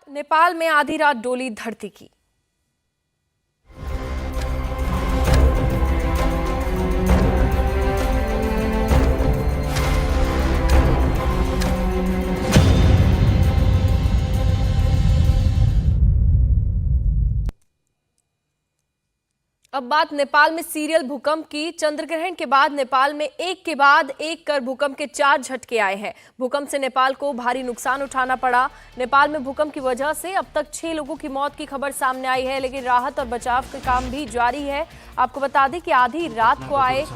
नेपाल में आधी रात डोली धरती की। अब बात नेपाल में सीरियल भूकंप की। चंद्रग्रहण के बाद नेपाल में एक के बाद एक कर भूकंप के 4 झटके आए हैं। भूकंप से नेपाल को भारी नुकसान उठाना पड़ा। नेपाल में भूकंप की वजह से अब तक 6 लोगों की मौत की खबर सामने आई है, लेकिन राहत और बचाव का काम भी जारी है। आपको बता दें कि आधी रात को आए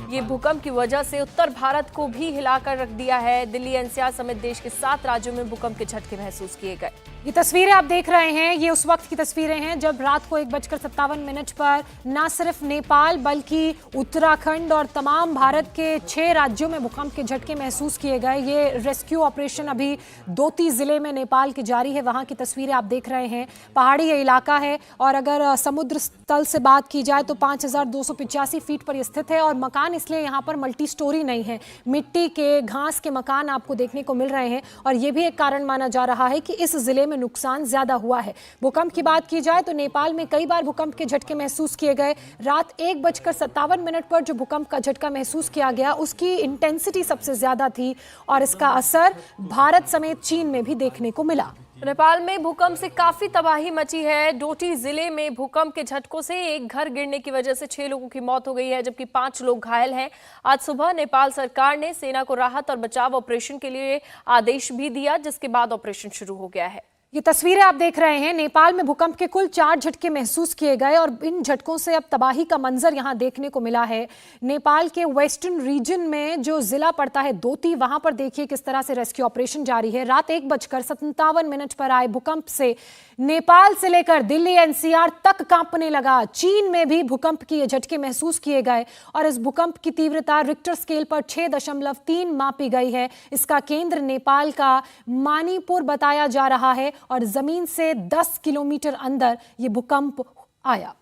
ये भूकंप की वजह से उत्तर भारत को भी हिलाकर रख दिया है। दिल्ली एनसीआर समेत देश के 7 राज्यों में भूकंप के झटके महसूस किए गए। ये तस्वीरें आप देख रहे हैं, ये उस वक्त की तस्वीरें हैं जब रात को 1:57 पर न सिर्फ नेपाल बल्कि उत्तराखंड और तमाम भारत के 6 राज्यों में भूकंप के झटके महसूस किए गए। ये रेस्क्यू ऑपरेशन अभी दोती जिले में नेपाल के जारी है। वहां की तस्वीरें आप देख रहे हैं। पहाड़ी ये इलाका है और अगर समुद्र तल से बात की जाए तो 5285 फीट पर स्थित है और मकान इसलिए यहाँ पर मल्टी स्टोरी नहीं है, मिट्टी के घास के मकान आपको देखने को मिल रहे हैं और ये भी एक कारण माना जा रहा है कि इस जिले में नुकसान ज्यादा हुआ है। भूकंप की बात की जाए तो नेपाल में कई बार भूकंप के झटके महसूस किए गए। रात 1:57 पर जो भूकंप का झटका महसूस किया गया उसकी इंटेंसिटी सबसे ज्यादा थी और इसका असर भारत समेत चीन में भी देखने को मिला। नेपाल में भूकंप से काफी तबाही मची है। डोटी जिले में भूकंप के झटकों से एक घर गिरने की वजह से 6 लोगों की मौत हो गई है, जबकि 5 लोग घायल हैं। आज सुबह नेपाल सरकार ने सेना को राहत और बचाव ऑपरेशन के लिए आदेश भी दिया, जिसके बाद ऑपरेशन शुरू हो गया है। ये तस्वीरें आप देख रहे हैं। नेपाल में भूकंप के कुल 4 झटके महसूस किए गए और इन झटकों से अब तबाही का मंजर यहां देखने को मिला है। नेपाल के वेस्टर्न रीजन में जो जिला पड़ता है दोती, वहां पर देखिए किस तरह से रेस्क्यू ऑपरेशन जारी है। रात 1:57 पर आए भूकंप से नेपाल से लेकर दिल्ली एनसीआर तक कांपने लगा। चीन में भी भूकंप के झटके महसूस किए गए और इस भूकंप की तीव्रता रिक्टर स्केल पर 6.3 मापी गई है। इसका केंद्र नेपाल का मणिपुर बताया जा रहा है और जमीन से 10 किलोमीटर अंदर ये भूकंप आया।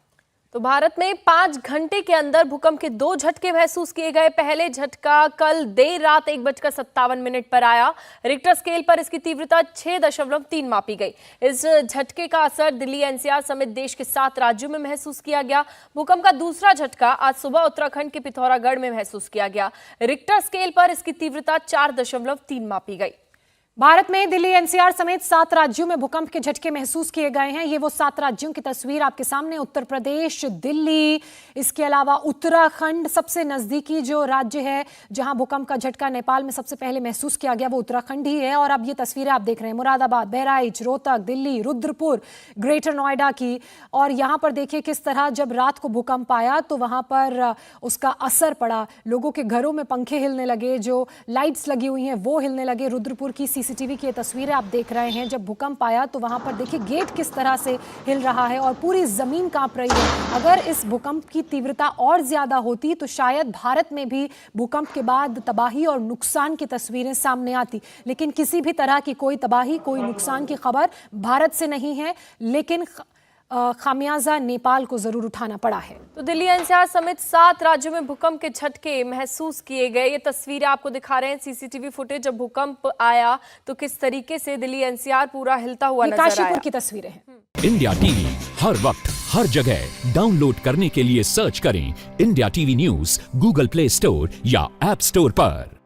तो भारत में 5 घंटे के अंदर भूकंप के 2 झटके महसूस किए गए। पहले झटका कल देर रात 1:57 पर आया। रिक्टर स्केल पर इसकी तीव्रता 6.3 मापी गई। इस झटके का असर दिल्ली एनसीआर समेत देश के 7 राज्यों में महसूस किया गया। भूकंप का दूसरा झटका आज सुबह उत्तराखंड के पिथौरागढ़ में महसूस किया गया। रिक्टर स्केल पर इसकी तीव्रता 4.3 मापी गई। भारत में दिल्ली एनसीआर समेत 7 राज्यों में भूकंप के झटके महसूस किए गए हैं। ये वो 7 राज्यों की तस्वीर आपके सामने। उत्तर प्रदेश, दिल्ली, इसके अलावा उत्तराखंड सबसे नजदीकी जो राज्य है जहां भूकंप का झटका नेपाल में सबसे पहले महसूस किया गया वो उत्तराखंड ही है। और अब ये तस्वीरें आप देख रहे हैं मुरादाबाद, बहराइच, रोहतक, दिल्ली, रुद्रपुर, ग्रेटर नोएडा की। और यहाँ पर देखिए किस तरह जब रात को भूकंप आया तो वहां पर उसका असर पड़ा। लोगों के घरों में पंखे हिलने लगे, जो लाइट्स लगी हुई हैं वो हिलने लगे। रुद्रपुर की सीसीटीवी की तस्वीरें आप देख रहे हैं। जब भूकंप आया तो वहां पर देखिए गेट किस तरह से हिल रहा है और पूरी जमीन कांप रही है। अगर इस भूकंप की तीव्रता और ज्यादा होती तो शायद भारत में भी भूकंप के बाद तबाही और नुकसान की तस्वीरें सामने आती, लेकिन किसी भी तरह की कोई तबाही, कोई नुकसान की खबर भारत से नहीं है, लेकिन खामियाजा नेपाल को जरूर उठाना पड़ा है। तो दिल्ली एनसीआर समेत 7 राज्यों में भूकंप के झटके महसूस किए गए। ये तस्वीरें आपको दिखा रहे हैं सीसीटीवी फुटेज। जब भूकंप आया तो किस तरीके से दिल्ली एनसीआर पूरा हिलता हुआ नजर आया। काशीपुर की तस्वीरें हैं। इंडिया टीवी हर वक्त हर जगह डाउनलोड करने के लिए सर्च करें India TV news Google play store या ऐप स्टोर पर।